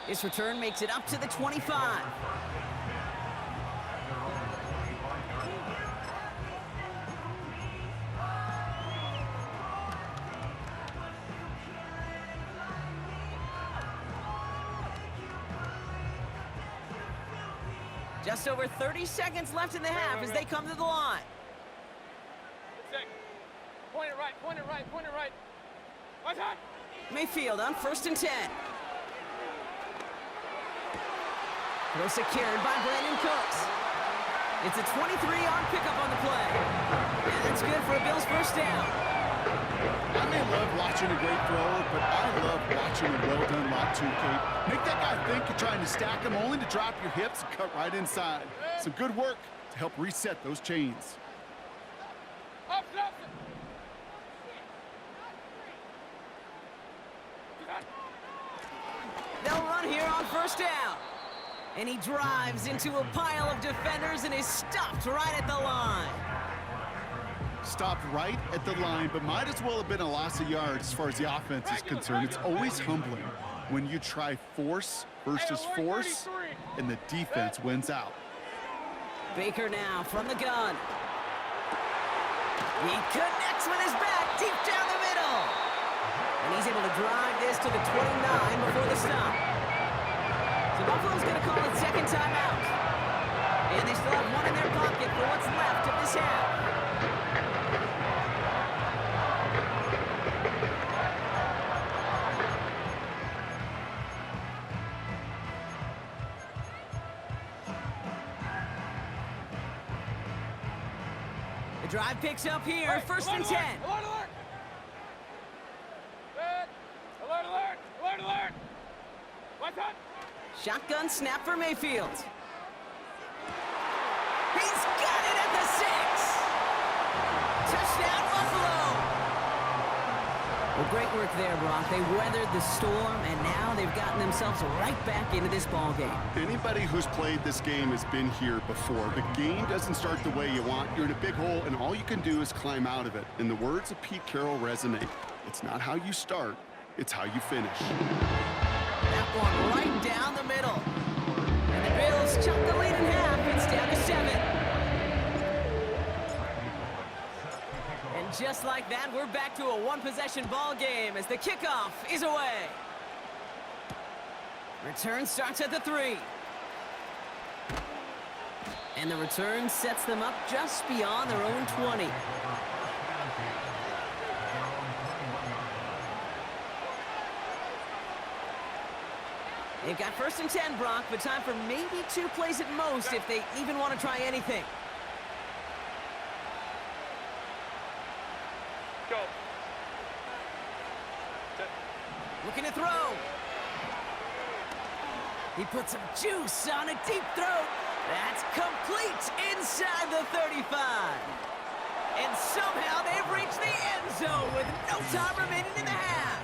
This return makes it up to the 25. Just over 30 seconds left in the half as they come to the line. Point it right, point it right, point it right. What's that? Mayfield on 1st and 10. Throw secured by Brandon Cooks. It's a 23-yard pickup on the play. And that's good for a Bills first down. I may love watching a great thrower, but I love watching a well-done lot too, Kate. Make that guy think you're trying to stack him only to drop your hips and cut right inside. Some good work to help reset those chains. They'll run here on 1st down. And he drives into a pile of defenders and is stopped right at the line. Stopped right at the line, but might as well have been a loss of yards as far as the offense is concerned. It's always humbling when you try force versus force, and the defense wins out. Baker now from the gun. He connects with his back deep down the middle. And he's able to drive this to the 29 before the stop. So Buffalo's going to call it second timeout. And they still have one in their pocket for what's left of this half. The drive picks up here, 1st and 10. Alert, alert! Alert, alert! Alert, alert! What's that? Shotgun snap for Mayfield. He's got it at the 6. Touchdown, Buffalo. Well, great work there, Brock. They weathered the storm, and now they've gotten themselves right back into this ball game. Anybody who's played this game has been here before. The game doesn't start the way you want. You're in a big hole, and all you can do is climb out of it. In the words of Pete Carroll resonate, it's not how you start, it's how you finish. That one right down the middle. And the Bills chop the lead in half. It's down to 7. And just like that, we're back to a one-possession ball game as the kickoff is away. Return starts at the 3. And the return sets them up just beyond their own 20. They've got 1st and 10, Brock, but time for maybe 2 plays at most if they even want to try anything. Go. Looking to throw. He puts some juice on a deep throw. That's complete inside the 35. And somehow they've reached the end zone with no time remaining in the half.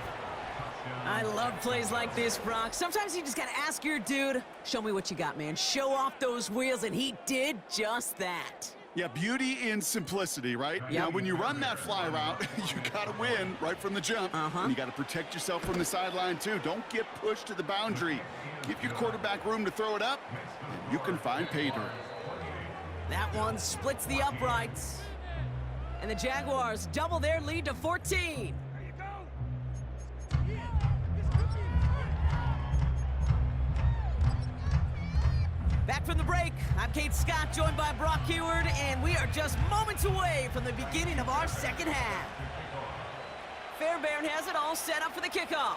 I love plays like this, Brock. Sometimes you just got to ask your dude, show me what you got, man. Show off those wheels, and he did just that. Yeah, beauty in simplicity, right? Yep. Now, when you run that fly route, you got to win right from the jump. And you got to protect yourself from the sideline, too. Don't get pushed to the boundary. Give your quarterback room to throw it up, and you can find pay dirt. That one splits the uprights. And the Jaguars double their lead to 14. Back from the break, I'm Kate Scott, joined by Brock Heward, and we are just moments away from the beginning of our second half. Fairbairn has it all set up for the kickoff.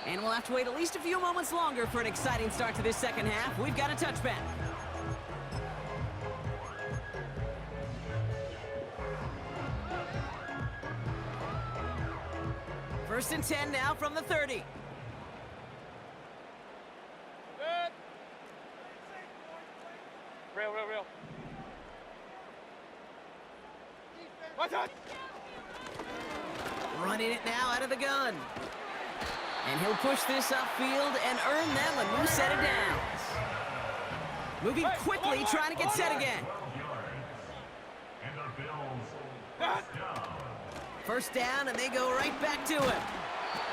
And we'll have to wait at least a few moments longer for an exciting start to this second half. We've got a touchback. First and 10 now from the 30. Real. What's that? Running it now out of the gun. And he'll push this upfield and earn them a new set of downs. Moving quickly, trying to get set again. First down, and they go right back to him.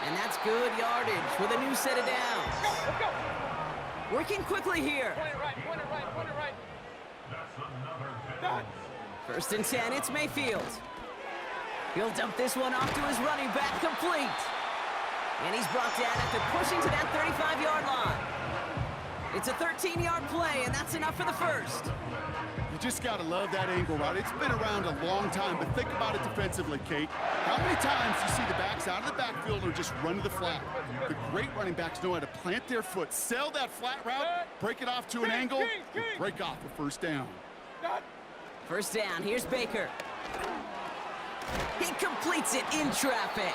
And that's good yardage with a new set of downs. Let's go. Working quickly here. Point it right, point it right, point it right. Done. First and 10, it's Mayfield. He'll dump this one off to his running back, complete. And he's brought down after pushing to that 35-yard line. It's a 13-yard play, and that's enough for the first. You just got to love that angle route. It's been around a long time, but think about it defensively, Kate. How many times do you see the backs out of the backfield or just run to the flat? The great running backs know how to plant their foot, sell that flat route, break it off to an angle, and break off a first down. First down, here's Baker. He completes it in traffic.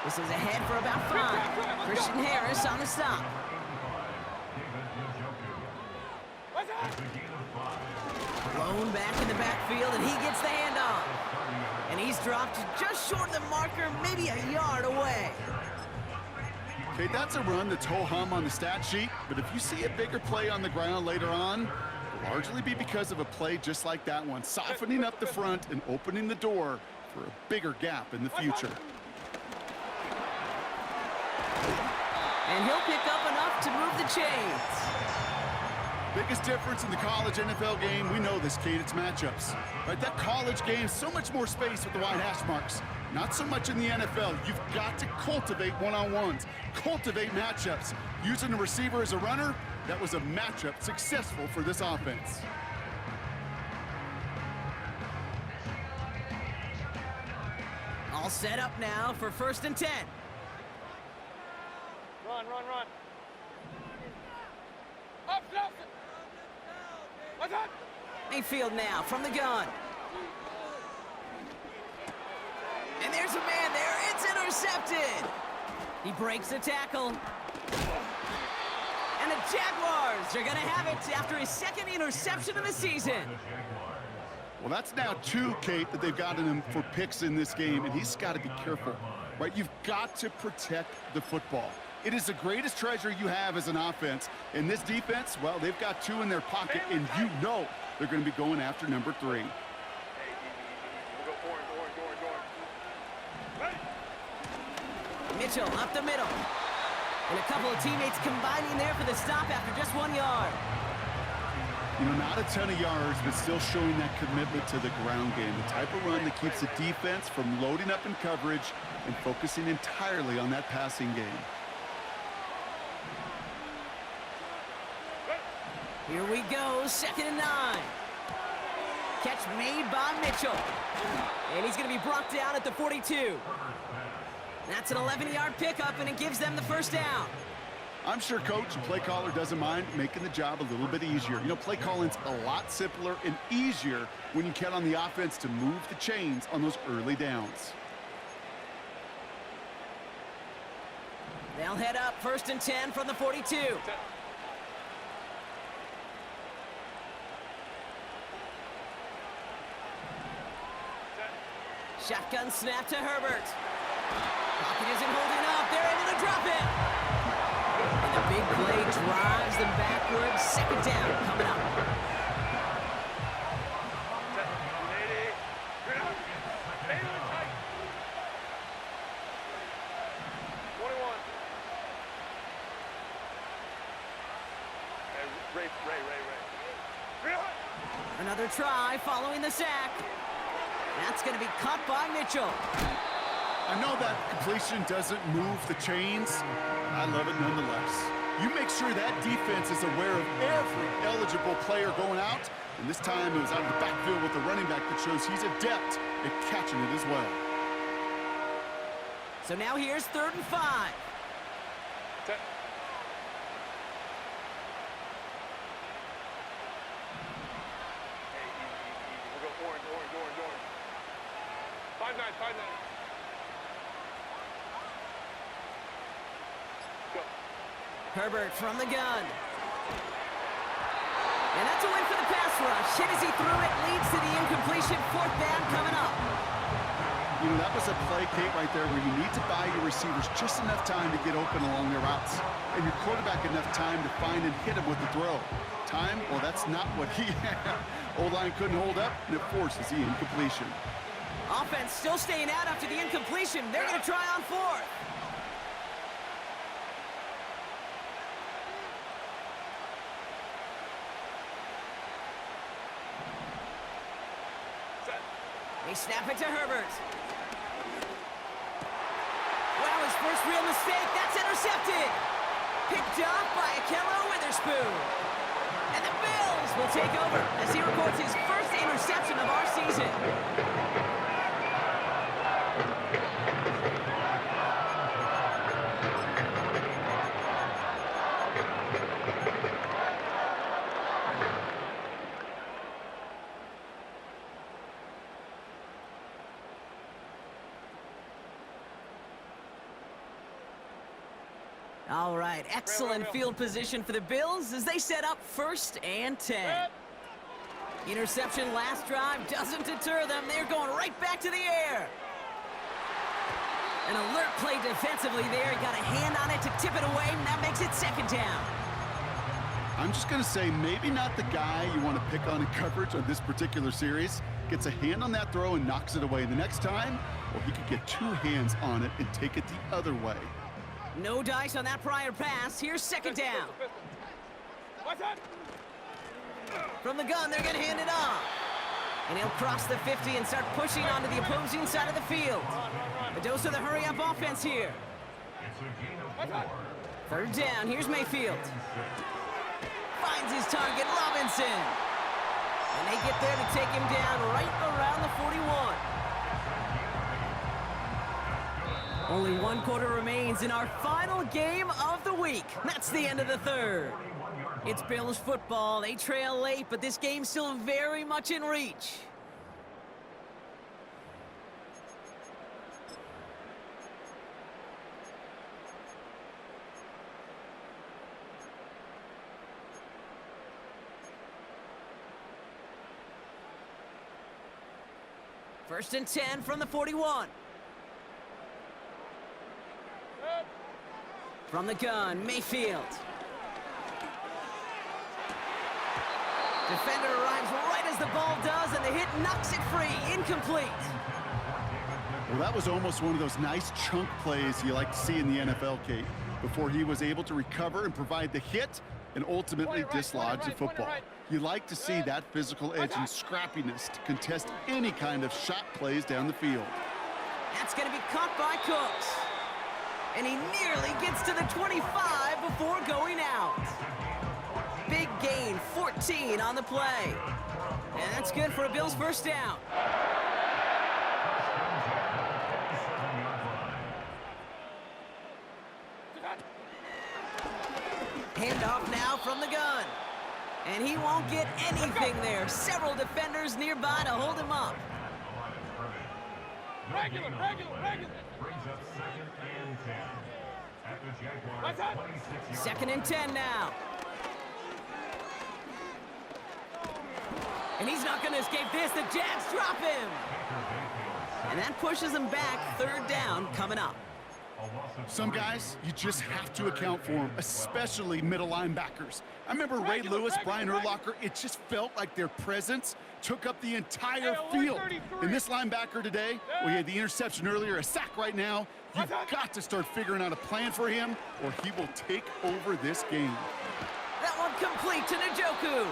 This is ahead for about 5. Christian Harris on the stop. Blown back in the backfield, and he gets the handoff. And he's dropped just short of the marker, maybe a yard away. Okay, that's a run that's ho-hum on the stat sheet, but if you see a bigger play on the ground later on, it'll largely be because of a play just like that one, softening up the front and opening the door for a bigger gap in the future. And he'll pick up enough to move the chains. Biggest difference in the college NFL game, we know this, Kate, it's matchups. Right, that college game, so much more space with the wide hash marks. Not so much in the NFL. You've got to cultivate one-on-ones, cultivate matchups. Using the receiver as a runner, that was a matchup successful for this offense. All set up now for first and 10. Run, run, run. Up, Nelson. What's up? Mayfield now from the gun. And there's a man there. It's intercepted. He breaks the tackle. And the Jaguars are going to have it after his second interception of the season. Well, that's now 2, Kate, that they've gotten him for picks in this game, and he's got to be careful, right? You've got to protect the football. It is the greatest treasure you have as an offense. And this defense, well, they've got 2 in their pocket, and you know they're going to be going after number 3. Mitchell up the middle. And a couple of teammates combining there for the stop after just 1 yard. You know, not a ton of yards, but still showing that commitment to the ground game. The type of run that keeps the defense from loading up in coverage and focusing entirely on that passing game. Here we go, 2nd and 9. Catch made by Mitchell. And he's going to be brought down at the 42. That's an 11-yard pickup, and it gives them the first down. I'm sure coach and play caller doesn't mind making the job a little bit easier. You know, play calling's a lot simpler and easier when you count on the offense to move the chains on those early downs. They'll head up 1st and 10 from the 42. Shotgun snap to Herbert. Pocket isn't holding up. They're able to drop it. And the big play drives them backwards. 2nd down coming up. Another try following the sack. That's going to be caught by Mitchell. I know that completion doesn't move the chains. I love it nonetheless. You make sure that defense is aware of every eligible player going out. And this time it was out of the backfield with the running back that shows he's adept at catching it as well. So now here's 3rd and 5. Herbert from the gun. And that's a win for the pass rush. Hit as he threw it, leads to the incompletion. 4th down coming up. You know, that was a play, Kate, right there where you need to buy your receivers just enough time to get open along their routes. And your quarterback enough time to find and hit him with the throw. Time, well, that's not what he had. O-line couldn't hold up, and it forces the incompletion. Offense still staying out after the incompletion. They're going to try on fourth. They snap it to Herbert. Well, his first real mistake. That's intercepted. Picked off by Akello Witherspoon. And the Bills will take over as he records his first interception of our season. All right, excellent field position for the Bills as they set up 1st and 10. Interception last drive doesn't deter them. They're going right back to the air. An alert play defensively there. Got a hand on it to tip it away, and that makes it 2nd down. I'm just going to say maybe not the guy you want to pick on in coverage on this particular series. Gets a hand on that throw and knocks it away. The next time, well, he could get 2 hands on it and take it the other way. No dice on that prior pass. Here's 2nd down. From the gun, they're going to hand it off. And he'll cross the 50 and start pushing onto the opposing side of the field. A dose of the hurry-up offense here. 3rd down. Here's Mayfield. Finds his target, Robinson. And they get there to take him down right around the 41. Only 1 quarter remains in our final game of the week. That's the end of the 3rd. It's Bills football. They trail late, but this game's still very much in reach. First and 10 from the 41. From the gun, Mayfield. Defender arrives right as the ball does, and the hit knocks it free. Incomplete. Well, that was almost one of those nice chunk plays you like to see in the NFL, Kate, before he was able to recover and provide the hit and ultimately dislodge the football. You like to see that physical edge and scrappiness to contest any kind of shot plays down the field. That's going to be caught by Cooks. And he nearly gets to the 25 before going out. Big gain, 14 on the play. And that's good for a Bills 1st down. Handoff now from the gun. And he won't get anything there. Several defenders nearby to hold him up. Regular. Brings up 2nd and 10. At the Jaguars' 26-yard 2nd and 10 now. And he's not going to escape this. The Jags drop him. And that pushes him back. 3rd down coming up. Some guys, you just have to account for them, especially middle linebackers. I remember Ray Lewis, Brian Urlacher, it just felt like their presence took up the entire field. And this linebacker today, we had the interception earlier, a sack right now. You've got to start figuring out a plan for him, or he will take over this game. That one complete to Njoku.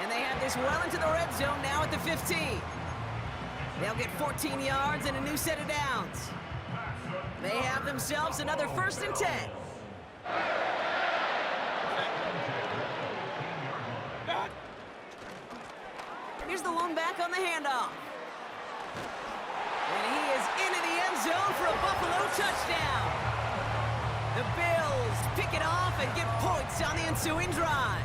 And they have this well into the red zone now at the 15. They'll get 14 yards and a new set of downs. They have themselves another 1st and 10. Here's the lone back on the handoff. And he is into the end zone for a Buffalo touchdown. The Bills pick it off and get points on the ensuing drive.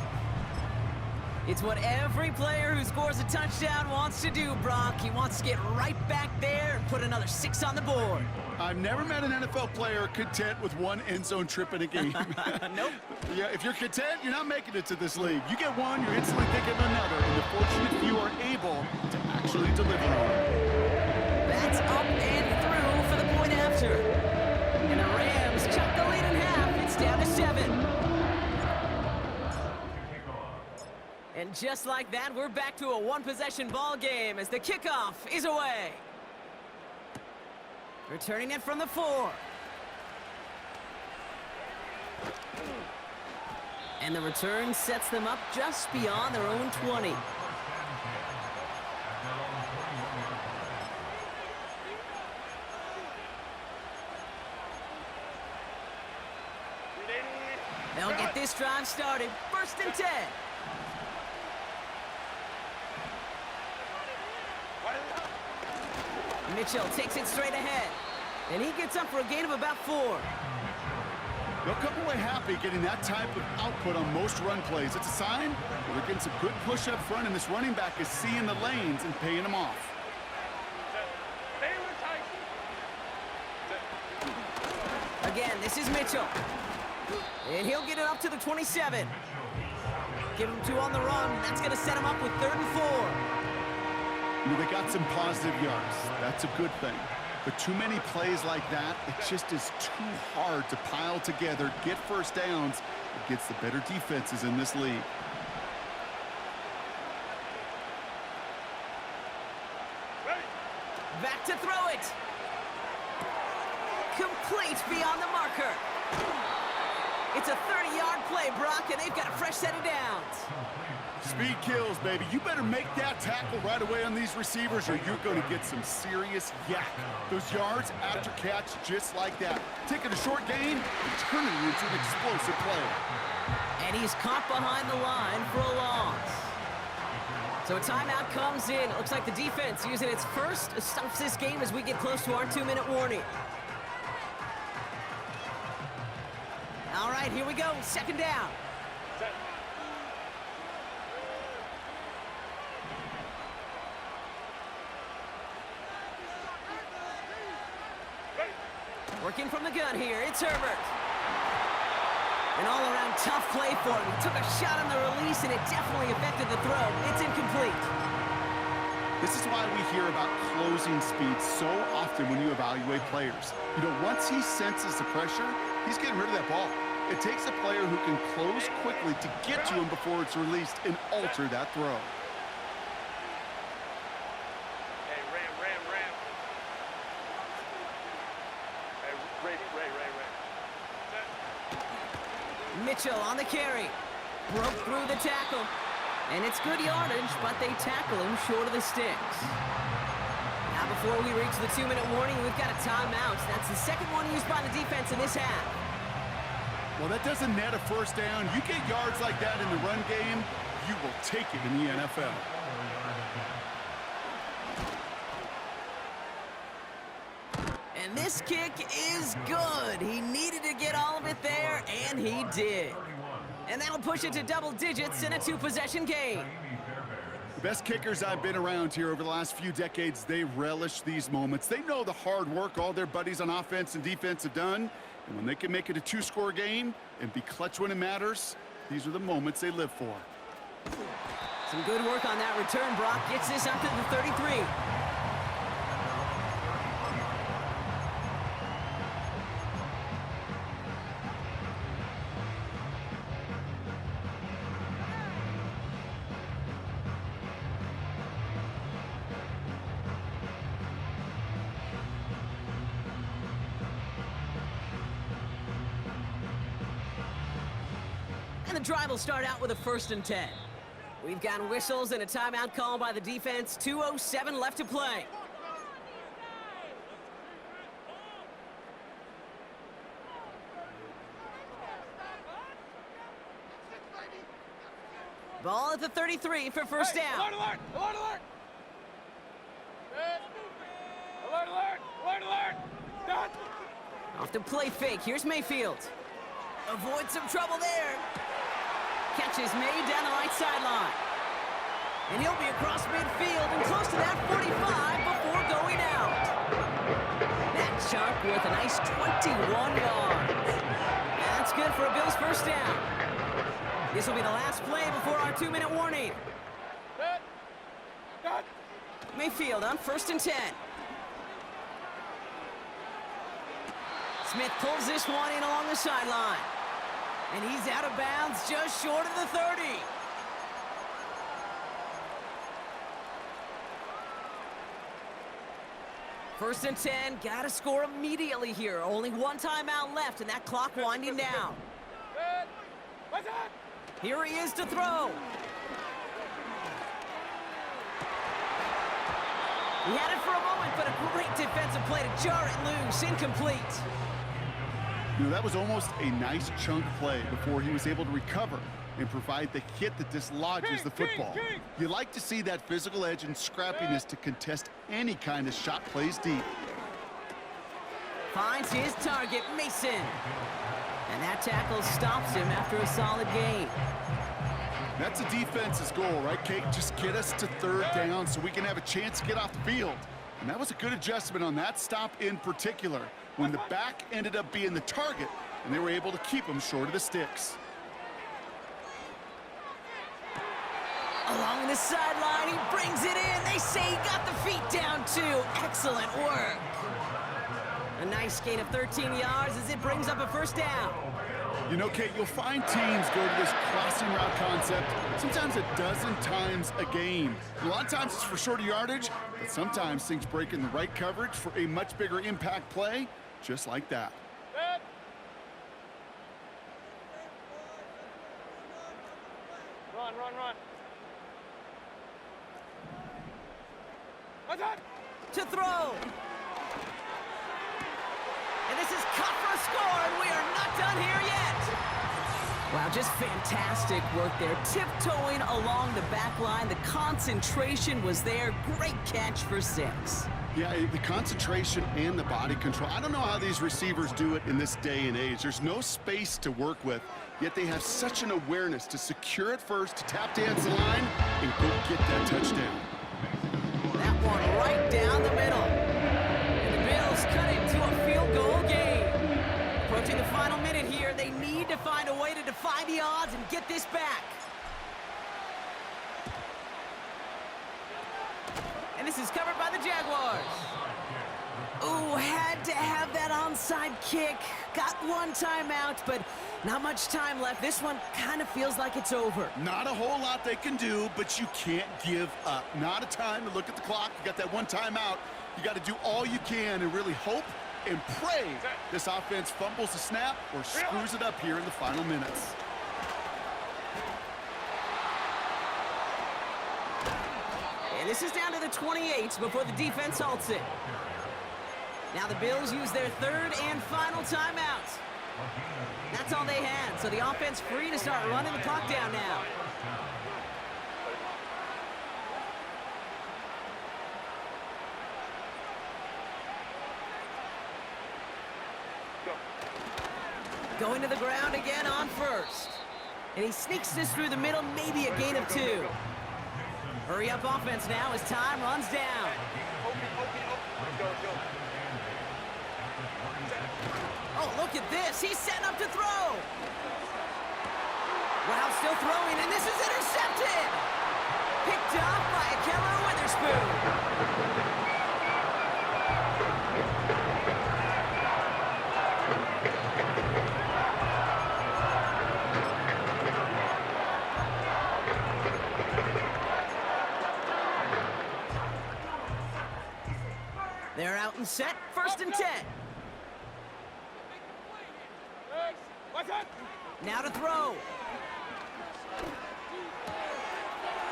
It's what every player who scores a touchdown wants to do, Brock. He wants to get right back there and put another 6 on the board. I've never met an NFL player content with 1 end zone trip in a game. Nope. Yeah, if you're content, you're not making it to this league. You get one, you're instantly thinking of another, and the fortunate few are able to actually deliver on it. That's up and through for the point after. And the Rams chop the lead in half. It's down to 7. And just like that, we're back to a 1-possession ball game as the kickoff is away. Returning it from the 4. And the return sets them up just beyond their own 20. They'll get this drive started. 1st and 10. Mitchell takes it straight ahead. And he gets up for a gain of about 4. They'll come away happy getting that type of output on most run plays. It's a sign that they're getting some good push up front, and this running back is seeing the lanes and paying them off. Again, this is Mitchell. And he'll get it up to the 27. Give him 2 on the run. That's going to set him up with 3rd and 4. They got some positive yards. That's a good thing. But too many plays like that, it just is too hard to pile together, get first downs against the better defenses in this league. Back to throw it. Complete beyond the marker. It's a 30-yard play, Brock, and they've got a fresh set of downs. Speed kills, baby. You better make that tackle right away on these receivers, or you're going to get some serious yak. Those yards after catch just like that. Taking a short gain and turning it into an explosive play. And he's caught behind the line for a loss. So a timeout comes in. It looks like the defense using its first stops this game as we get close to our 2-minute warning. All right, here we go. 2nd down. Working from the gun here, it's Herbert. An all-around tough play for him. He took a shot on the release, and it definitely affected the throw. It's incomplete. This is why we hear about closing speed so often when you evaluate players. You know, once he senses the pressure, he's getting rid of that ball. It takes a player who can close quickly to get to him before it's released and alter that throw. Hey, Ram. Hey, Ray. Mitchell on the carry. Broke through the tackle. And it's good yardage, but they tackle him short of the sticks. Now before we reach the 2-minute warning, we've got a timeout. That's the second one used by the defense in this half. Well, that doesn't net a first down. You get yards like that in the run game, you will take it in the NFL. And this kick is good. He needed to get all of it there, and he did. And that'll push it to double digits in a 2-possession game. The best kickers I've been around here over the last few decades, they relish these moments. They know the hard work all their buddies on offense and defense have done. And when they can make it a 2-score game and be clutch when it matters, these are the moments they live for. Some good work on that return. Brock gets this up to the 33. And the drive will start out with a 1st and 10. We've got whistles and a timeout call by the defense. 2:07 left to play. Ball at the 33 for first down. Alert, alert! Alert, alert! Alert, alert! Alert, alert! Done! Off the play fake. Here's Mayfield. Avoid some trouble there. Catch is made down the right sideline. And he'll be across midfield and close to that 45 before going out. That chunk with a nice 21 yards. That's good for a Bills first down. This will be the last play before our 2-minute warning. Done! Mayfield on 1st and 10. Smith pulls this one in along the sideline. And he's out of bounds just short of the 30. First and 10, gotta score immediately here. Only one timeout left, and that clock winding down. Good. What's up? Here he is to throw. He had it for a moment, but a great defensive play to jar it loose. Incomplete. You know, that was almost a nice chunk play before he was able to recover and provide the hit that dislodges the football. You like to see that physical edge and scrappiness to contest any kind of shot plays deep. Finds his target, Mason. And that tackle stops him after a solid gain. That's a defense's goal, right, Kate? Just get us to third down so we can have a chance to get off the field. And that was a good adjustment on that stop in particular, when the back ended up being the target, and they were able to keep him short of the sticks. Along the sideline, he brings it in. They say he got the feet down, too. Excellent work. A nice gain of 13 yards as it brings up a first down. You know, Kate, you'll find teams go to this crossing route concept sometimes a dozen times a game. A lot of times it's for shorter yardage, but sometimes things break in the right coverage for a much bigger impact play, just like that. Good. Run, run, run. What's up? To throw. And this is cut for a score, and we are not done here yet. Wow, just fantastic work there. Tiptoeing along the back line. The concentration was there. Great catch for 6. Yeah, the concentration and the body control. I don't know how these receivers do it in this day and age. There's no space to work with, yet they have such an awareness to secure it first, to tap dance the line, and go get that touchdown. That one right down the middle. And the Bills cut it to a field goal game. Approaching the final minute here, they need to find a way to defy the odds and get this back. And this is covered by the Jaguars. Ooh, had to have that onside kick. Got one timeout, but not much time left. This one kind of feels like it's over. Not a whole lot they can do, but you can't give up. Not a time to look at the clock. You got that one timeout. You got to do all you can and really hope and pray this offense fumbles the snap or screws it up here in the final minutes. And this is down to the 28 before the defense halts it. Now the Bills use their third and final timeout. That's all they had, so the offense free to start running the clock down now. Going to the ground again on first. And he sneaks this through the middle, maybe a gain of 2. Hurry up offense now as time runs down. Oh, look at this. He's setting up to throw. Wow, still throwing, and this is intercepted. Picked off by Keller Witherspoon. They're out and set, first and 10. What's up? Now to throw.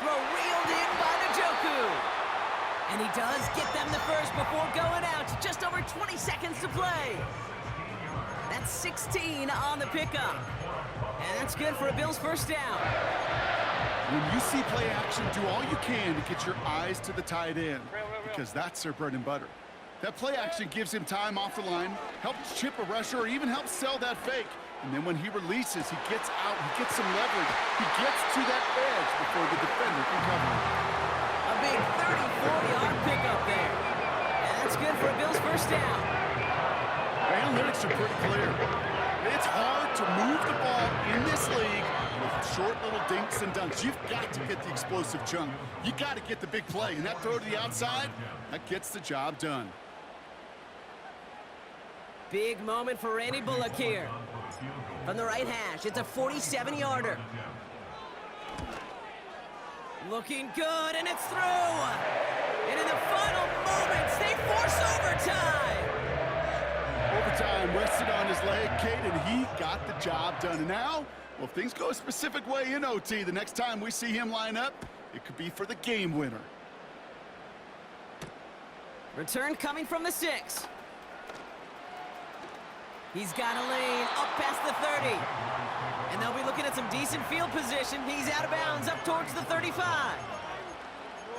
Throw reeled in by Njoku. And he does get them the first before going out. Just over 20 seconds to play. That's 16 on the pickup. And that's good for a Bills first down. When you see play action, do all you can to get your eyes to the tight end, because that's their bread and butter. That play action gives him time off the line, helps chip a rusher, or even helps sell that fake. And then when he releases, he gets out, he gets some leverage. He gets to that edge before the defender can cover him. A big 34-yard pickup there. And that's good for a Bills first down. The analytics are pretty clear. It's hard to move the ball in this league with short little dinks and dunks. You've got to get the explosive chunk. You got to get the big play. And that throw to the outside, that gets the job done. Big moment for Randy Bullock here. From the right hash, it's a 47-yarder. Looking good, and it's through. And in the final moments, they force force overtime. Overtime rested on his leg, Kate, and he got the job done. And now, well, if things go a specific way in OT, the next time we see him line up, it could be for the game winner. Return coming from the 6. He's got a lane up past the 30. And they'll be looking at some decent field position. He's out of bounds up towards the 35.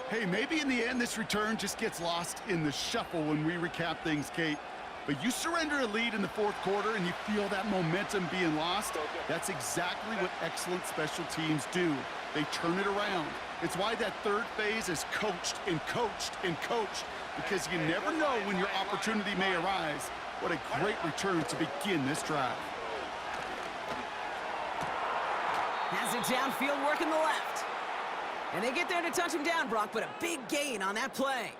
Hey, maybe in the end this return just gets lost in the shuffle when we recap things, Kate. But you surrender a lead in the fourth quarter and you feel that momentum being lost. That's exactly what excellent special teams do. They turn it around. It's why that third phase is coached and coached and coached, because you never know when your opportunity may arise. What a great return to begin this drive. Has it downfield, working the left. And they get there to touch him down, Brock, but a big gain on that play.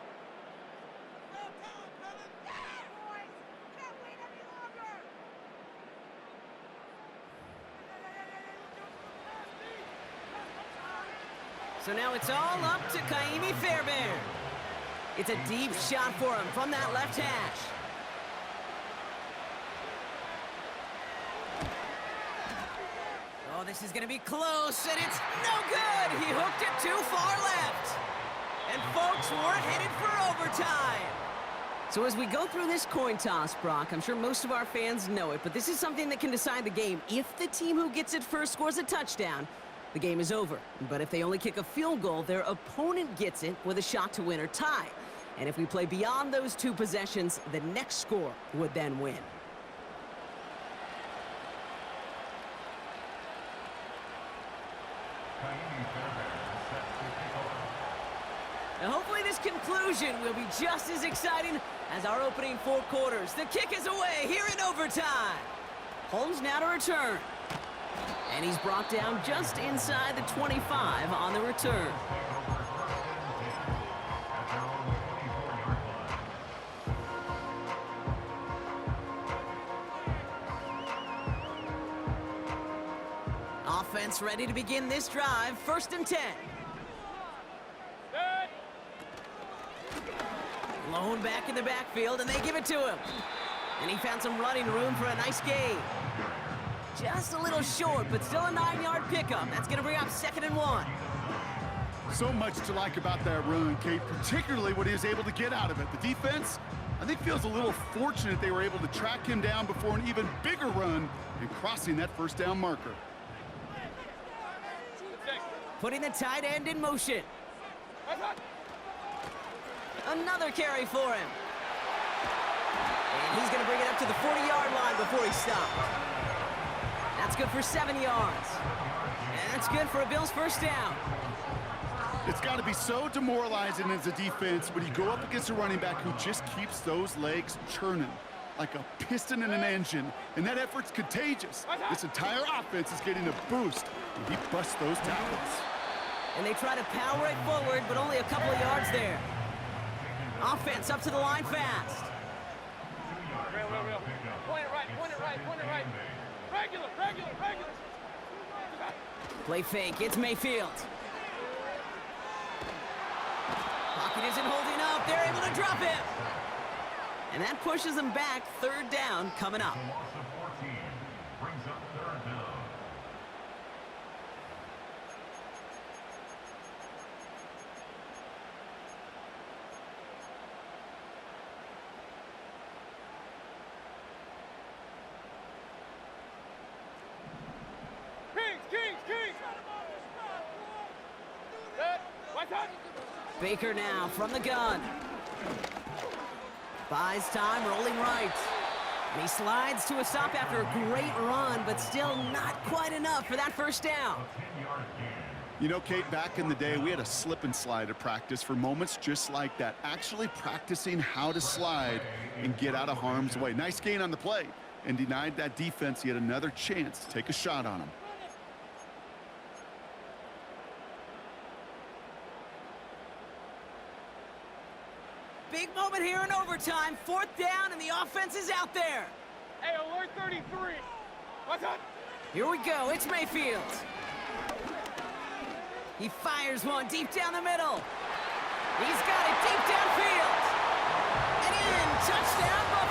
So now it's all up to Kaimi Fairbairn. It's a deep shot for him from that left hash. Oh, this is going to be close, and it's no good. He hooked it too far left. And folks, we're headed for overtime. So as we go through this coin toss, Brock, I'm sure most of our fans know it, but this is something that can decide the game. If the team who gets it first scores a touchdown, the game is over. But if they only kick a field goal, their opponent gets it with a shot to win or tie. And if we play beyond those two possessions, the next score would then win. Now hopefully this conclusion will be just as exciting as our opening 4 quarters. The kick is away here in overtime. Holmes now to return. And he's brought down just inside the 25 on the return. Offense ready to begin this drive. 1st and 10. Lone back in the backfield, and they give it to him. And he found some running room for a nice gain. Just a little short, but still a 9-yard pickup. That's going to bring up 2nd and 1. So much to like about that run, Kate, particularly what he was able to get out of it. The defense, I think, feels a little fortunate they were able to track him down before an even bigger run and crossing that 1st down marker. Putting the tight end in motion. Another carry for him. And he's going to bring it up to the 40-yard line before he stopped. That's good for 7 yards. And that's good for a Bills 1st down. It's got to be so demoralizing as a defense when you go up against a running back who just keeps those legs churning like a piston in an engine. And that effort's contagious. This entire offense is getting a boost, and he busts those tackles. And they try to power it forward, but only a couple of yards there. Offense up to the line fast. Real. Point it right. Regular. Play fake, it's Mayfield. Pocket isn't holding up, they're able to drop him. And that pushes them back. 3rd down coming up. Brings up 3rd down. Kings! Good. What's up? Baker now from the gun. Buys time, rolling right. And he slides to a stop after a great run, but still not quite enough for that 1st down. You know, Kate, back in the day, we had a slip and slide at practice for moments just like that. Actually practicing how to slide and get out of harm's way. Nice gain on the play, and denied that defense yet another chance to take a shot on him. Big moment here in overtime. 4th down, and the offense is out there. Hey, alert 33. What's up? Here we go. It's Mayfield. He fires one deep down the middle. He's got it deep downfield. And in, touchdown ball.